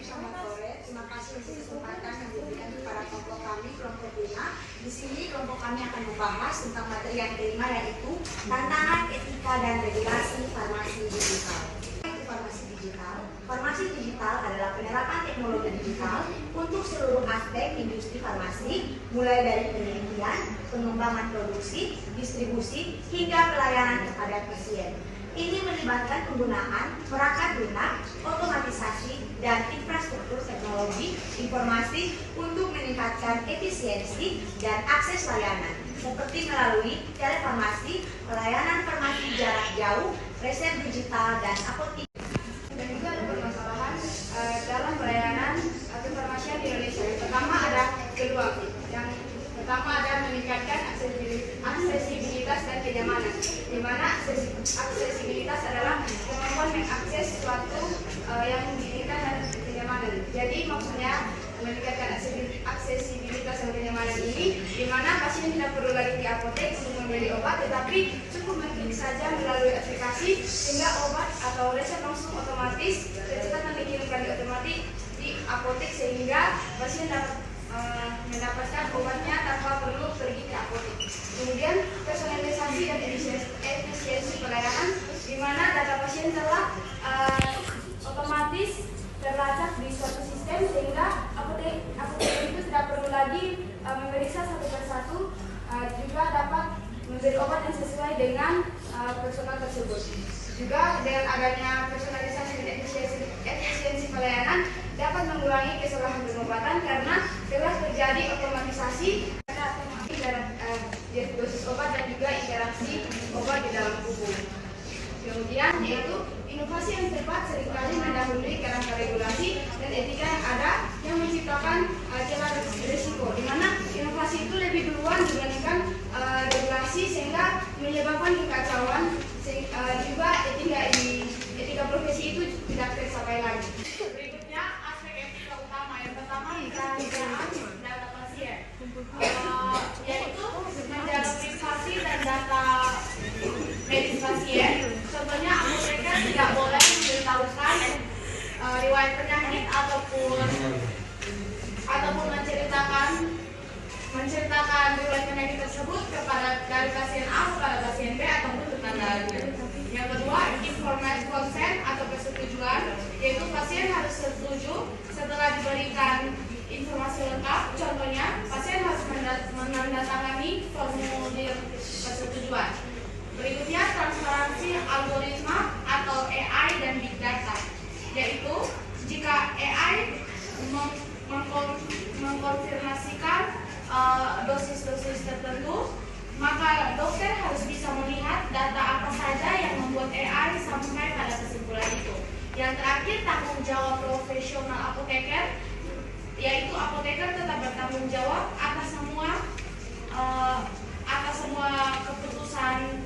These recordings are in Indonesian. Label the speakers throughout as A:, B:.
A: selamat sore. Terima kasih untuk kesempatan yang diberikan kepada kelompok kami, kelompok 5. Di sini kelompok kami akan membahas tentang materi yang kelima, yaitu tantangan etika dan regulasi farmasi digital. Farmasi digital adalah penerapan teknologi digital untuk seluruh aspek industri farmasi, mulai dari penelitian, pengembangan produksi, distribusi, hingga pelayanan kepada pasien. Ini melibatkan penggunaan perangkat lunak, otomatisasi, dan infrastruktur teknologi informasi untuk meningkatkan efisiensi dan akses layanan, seperti melalui telefarmasi, pelayanan farmasi jarak jauh, resep digital, dan apotek.
B: Dan juga ada permasalahan dalam pelayanan kefarmasian di Indonesia. Yang pertama ada kedua. Yang pertama ada meningkatkan aksesibilitas dan kenyamanan. Di mana aksesibilitas adalah kemampuan mengakses sesuatu yang diinginkan dan kenyamanan. Jadi maksudnya meningkatkan aksesibilitas dan kenyamanan ini, di mana pasien tidak perlu lagi ke apotek untuk membeli obat, tetapi cukup mengklik saja melalui aplikasi sehingga obat atau resep langsung otomatis kecepatan dikirimkan di otomatis di apotek, sehingga pasien dapat mendapatkan obatnya tanpa perlu pergi ke apotek. Kemudian personalisasi dan efisiensi pelayanan, di mana data pasien telah otomatis terlacak di suatu sistem, sehingga apotek itu tidak perlu lagi memeriksa satu persatu, juga dapat memberi obat yang sesuai dengan personal tersebut. Juga dengan adanya personalisasi dan efisiensi pelayanan dapat mengurangi kesalahan pengobatan karena telah terjadi otomatisasi dosis obat dan juga interaksi obat di dalam tubuh. Kemudian yaitu inovasi yang tepat seringkali mendahului kerangka regulasi dan etika yang ada yang menciptakan celah risiko, di mana inovasi itu lebih duluan dibandingkan regulasi, sehingga menyebabkan kekacauan, juga etika profesi itu tidak tercapai lagi.
C: Berikutnya aspek etika utama. Yang pertama kerahasiaan data pasien, yaitu menjaga privasi dan data medis pasien. Contohnya apoteker tidak boleh memberitahukan riwayat penyakit ataupun menceritakan riwayat penyakit tersebut dari pasien A kepada pasien B ataupun tetangganya. Yang kedua, informed consent atau persetujuan, yaitu pasien harus setuju setelah diberikan informasi lengkap. Contohnya, pasien harus menandatangani formulir persetujuan. Berikutnya, transparansi algoritma atau AI dan big data, yaitu jika AI mengkonfirmasikan dosis-dosis tertentu, maka dokter harus bisa melihat data apa saja yang membuat AI sampai pada kesimpulan itu. Yang terakhir, tanggung jawab profesional apoteker, yaitu apoteker tetap bertanggung jawab atas semua keputusan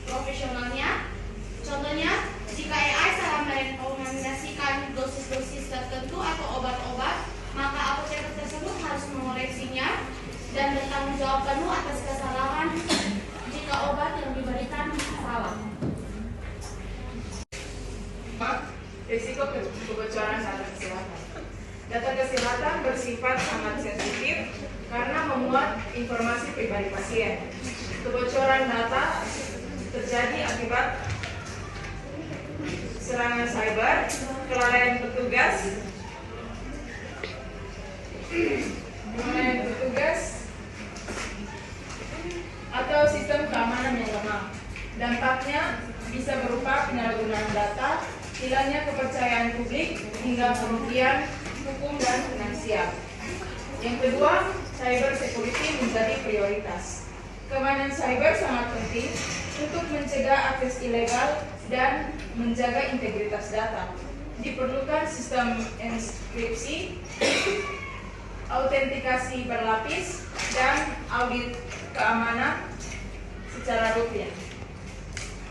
C: profesionalnya. Contohnya, jika AI salah merekomendasikan dosis-dosis tertentu atau obat-obat, maka apoteker tersebut harus mengoreksinya dan bertanggung jawab penuh atas kesalahan jika obat yang diberikan salah.
D: Risiko kebocoran data kesehatan. Data kesehatan bersifat sangat sensitif karena memuat informasi pribadi pasien. Kebocoran data terjadi akibat serangan cyber, kelalaian petugas, atau sistem keamanan yang lemah. Dampaknya bisa berupa penyalahgunaan data, hilangnya kepercayaan publik, hingga kerugian hukum dan finansial. Yang kedua, cyber security menjadi prioritas. Keamanan cyber sangat penting untuk mencegah akses ilegal dan menjaga integritas data. Diperlukan sistem enkripsi, autentikasi berlapis, dan audit keamanan secara rutin.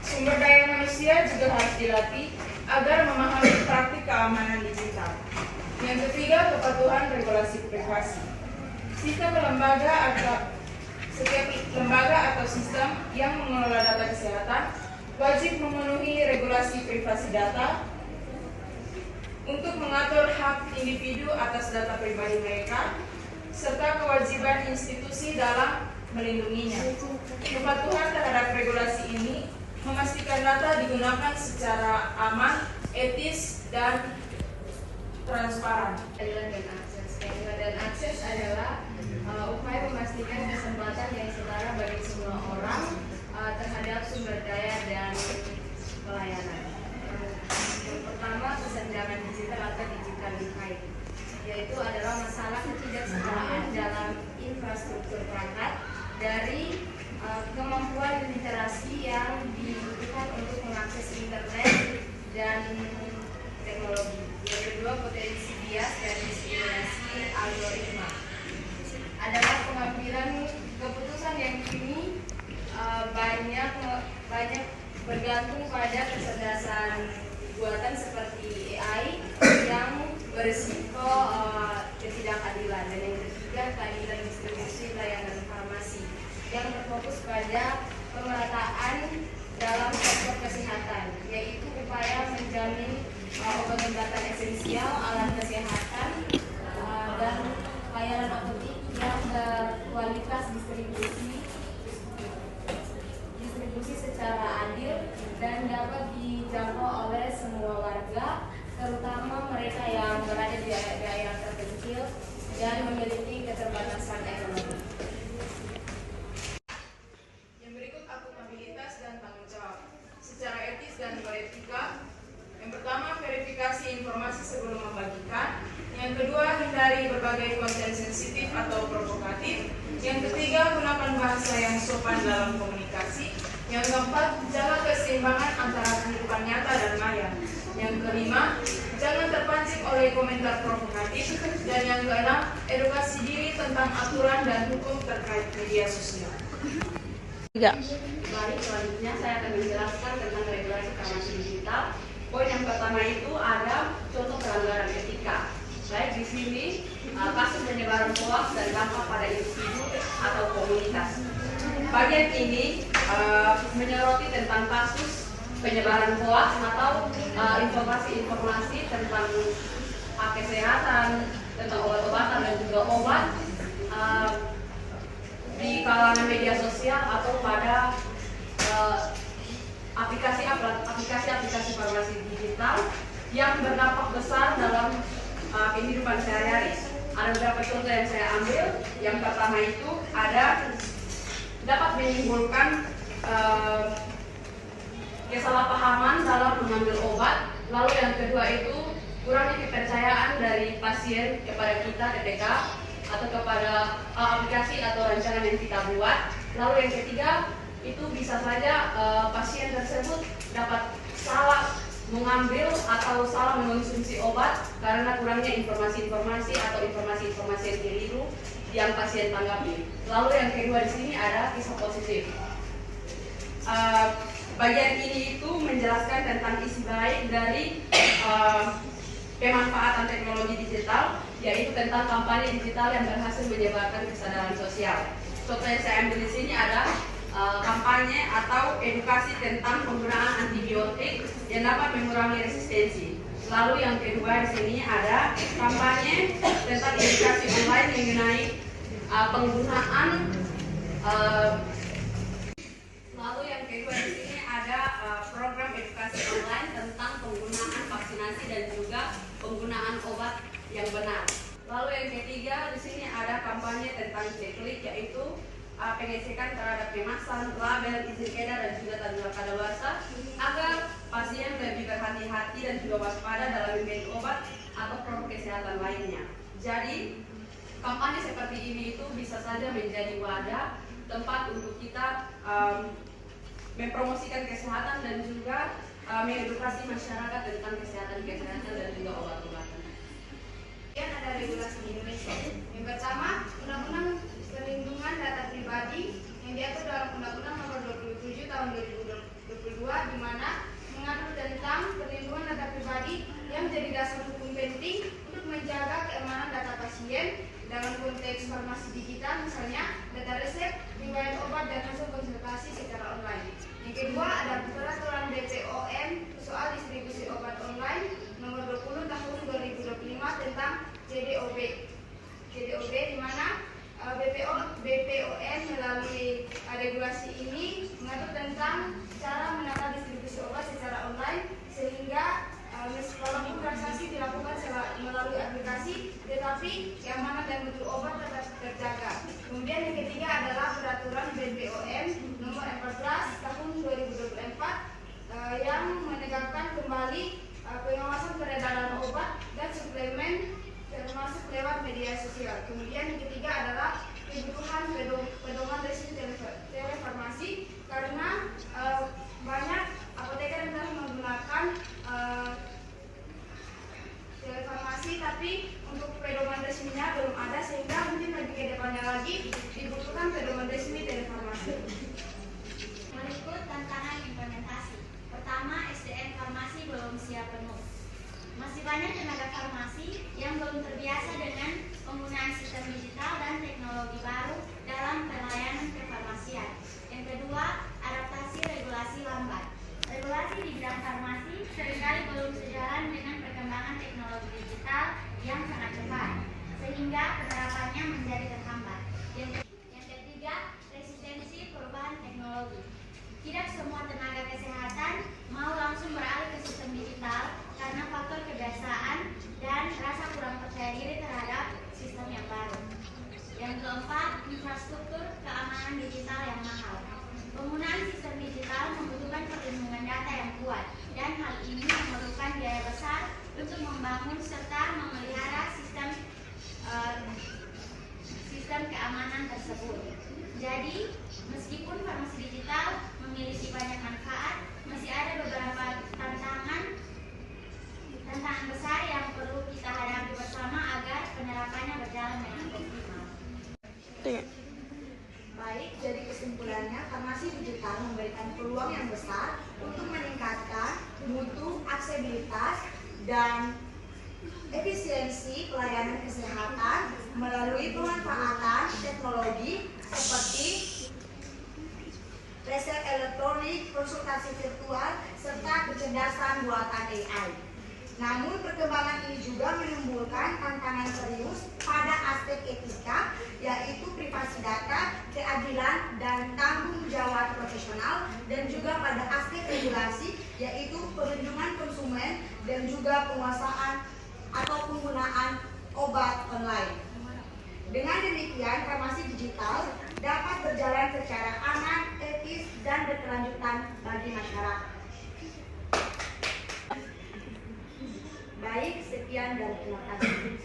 D: Sumber daya manusia juga harus dilatih agar memahami praktik keamanan digital. Yang ketiga, kepatuhan regulasi privasi. Setiap lembaga atau sistem yang mengelola data kesehatan wajib memenuhi regulasi privasi data untuk mengatur hak individu atas data pribadi mereka, serta kewajiban institusi dalam melindunginya. Kepatuhan terhadap regulasi ini memastikan data digunakan secara aman, etis, dan transparan.
B: Keadilan dan akses. Keadilan dan akses adalah upaya memastikan kesempatan yang setara bagi semua orang terhadap sumber daya dan pelayanan. Yang pertama, kesenjangan digital atau digital divide, yaitu adalah masalah ketidaksetaraan dalam infrastruktur perangkat dari kemampuan literasi yang dibutuhkan untuk mengakses internet dan teknologi. Yang kedua, potensi bias dan diskriminasi algoritma adalah pengambilan keputusan yang kini banyak bergantung pada kecerdasan buatan seperti AI yang berisiko ketidakadilan. Dan yang ketiga, keadilan distribusi layanan farmasi yang berfokus pada pemerataan dalam sektor kesehatan, yaitu upaya menjamin obat-obatan esensial, alat kesehatan, dan layanan apotek yang berkualitas distribusi secara adil dan dapat dijangkau oleh semua warga, terutama mereka yang berada di daerah terpencil dan memiliki keterbatasan ekonomi.
D: Yang berikut akuntabilitas dan tanggung jawab secara etis dan beretika. Yang pertama, verifikasi informasi sebelum membagikan. Yang kedua, hindari berbagai konten sensitif atau provokatif. Yang ketiga, gunakan bahasa yang sopan dalam komunikasi. Yang keempat, jaga keseimbangan antara kehidupan nyata dan maya. Yang kelima, jangan terpancing oleh komentar provokatif. Dan yang keenam, edukasi diri tentang aturan dan hukum terkait media sosial.
B: Baik, selanjutnya saya akan menjelaskan tentang regulasi farmasi digital. Poin yang pertama itu ada contoh pelanggaran etika. Baik di sini kasus penyebaran hoaks dan dampak pada individu atau komunitas. Bagian ini menyoroti tentang kasus penyebaran hoaks atau informasi-informasi tentang kesehatan, tentang obat-obatan dan juga obat di kalangan media sosial atau pada aplikasi farmasi digital yang berdampak besar dalam kehidupan sehari-hari. Ada beberapa contoh yang saya ambil. Yang pertama itu ada dapat menimbulkan kesalahpahaman dalam mengambil obat. Lalu yang kedua itu kurangnya kepercayaan dari pasien kepada kita TPK atau kepada aplikasi atau rancangan yang kita buat. Lalu yang ketiga itu bisa saja pasien tersebut dapat salah mengambil atau salah mengonsumsi obat karena kurangnya informasi-informasi atau informasi-informasi yang keliru yang pasien tanggapi. Lalu yang kedua di sini ada kisah positif. Bagian ini itu menjelaskan tentang isi baik dari pemanfaatan teknologi digital, yaitu tentang kampanye digital yang berhasil menyebarkan kesadaran sosial. Contoh yang saya ambil di sini ada kampanye atau edukasi tentang penggunaan antibiotik yang dapat mengurangi resistensi. Lalu yang kedua di sini ada kampanye tentang edukasi online mengenai penggunaan. Lalu yang kedua di sini ada program edukasi online tentang penggunaan vaksinasi dan juga penggunaan obat yang benar. Lalu yang ketiga di sini ada kampanye tentang ceklik, yaitu pengecekan terhadap kemasan, label, izin edar dan juga tanda kadaluarsa agar pasien lebih berhati-hati dan juga waspada dalam memilih obat atau produk kesehatan lainnya. Jadi kampanye seperti ini itu bisa saja menjadi wadah tempat untuk kita mempromosikan kesehatan dan juga mengedukasi masyarakat tentang kesehatan dan juga obat-obatan.
C: Kemudian ada regulasi di Indonesia. Yang pertama, Undang-Undang Perlindungan Data Pribadi yang diatur dalam Undang-Undang Nomor 27 Tahun 2022, di mana mengatur tentang perlindungan data pribadi yang menjadi dasar hukum penting untuk menjaga keamanan data pasien dalam konteks farmasi digital, misalnya data resep, riwayat obat dan hasil konsultasi secara online. Yang kedua ada Peraturan BPOM soal distribusi obat online Nomor 20 Tahun 2025 tentang
B: tetapi keamanan dan mutu obat tetap terjaga. Kemudian yang ketiga adalah peraturan BPOM nomor 14 tahun 2024 yang menegakkan kembali pengawasan peredaran obat dan suplemen termasuk lewat media sosial. Kemudian yang ketiga adalah kebutuhan pedoman resmi telefarmasi karena banyak apoteker yang telah menggunakan telefarmasi, tapi untuk pedoman resminya belum ada, sehingga mungkin lebih ke depannya lagi dibutuhkan pedoman resmi telefarmasi.
A: Berikut tantangan implementasi. Pertama, SDM farmasi belum siap penuh. Masih banyak tenaga farmasi yang belum terbiasa dengan penggunaan sistem digital dan teknologi baru dalam pelayanan kefarmasian. Yang kedua, adaptasi regulasi lambat. Regulasi di bidang farmasi seringkali belum sejalan dengan perkembangan teknologi digital yang sangat cepat, sehingga penerapannya menjadi terhambat. Yang ketiga, resistensi perubahan teknologi. Tidak semua tenaga kesehatan mau langsung beralih ke sistem digital karena faktor kebiasaan dan rasa kurang percaya diri terhadap sistem yang baru. Yang keempat, infrastruktur keamanan digital yang mahal. Penggunaan sistem digital membutuhkan perlindungan data yang kuat, dan hal ini memerlukan biaya besar untuk membangun serta memelihara sistem keamanan tersebut. Jadi, meskipun farmasi digital memiliki banyak manfaat, masih ada beberapa tantangan besar yang perlu kita hadapi bersama agar penerapannya berjalan dengan optimal. Baik, jadi kesimpulannya, farmasi digital memberikan peluang yang besar untuk meningkatkan mutu, aksesibilitas, dan efisiensi pelayanan kesehatan melalui pemanfaatan teknologi seperti resep elektronik, konsultasi virtual, serta kecerdasan buatan AI. Namun perkembangan ini juga menimbulkan tantangan serius pada aspek etika, yaitu privasi data, keadilan, dan tanggung jawab profesional, dan juga pada aspek regulasi, yaitu perlindungan konsumen dan juga penguasaan atau penggunaan obat online. Dengan demikian, farmasi digital dapat berjalan secara aman, etis, dan berkelanjutan bagi masyarakat. Baik, sekian dan terima kasih.